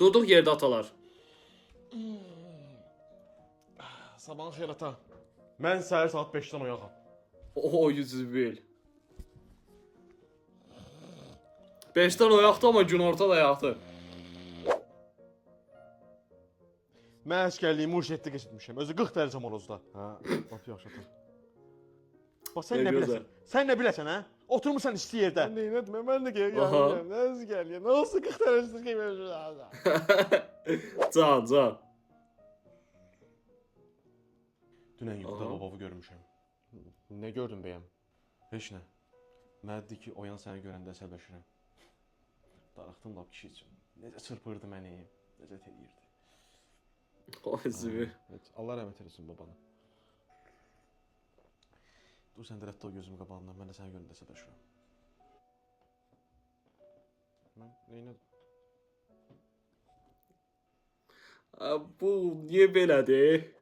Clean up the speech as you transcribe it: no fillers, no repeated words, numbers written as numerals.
Durduq yerdə atalar. Sabahın xeyir ata. Mən səhər saat 5-dən oyağam. O 101. 5'ten oyaqdı ama günorta da yaqdı. Mən əskərliyimi Uşetdə keçirmişəm. Özü 40 dərəcə morozda. Hə, lap yaxşı ata. Bax sən Ne nə gözəl. biləsən? Sən nə biləsən hə? Oturmusan isti yerdə. Mən nə etmə, mən də Aha. gəlirəm. Nəz gəlir. Nə olsa 40 dərəcədə keçirmişəm. Can. Dünən yuxuda Aha. babamı görmüşəm. Nə gördün bəyəm? Heç nə. Mənə dedi ki, oyan səni görəndə əsəbləşirəm. Darıxdım lap kişi üçün. Necə çırpırdı məni, necə eləyirdi. O 101. Evet, Allah rəhmət eləsin babanı. Dur sən də rədd ol gözümün qabağından, mən də səni görəndə əsəbləşirəm. Mən neynədim? Bu niye belədir?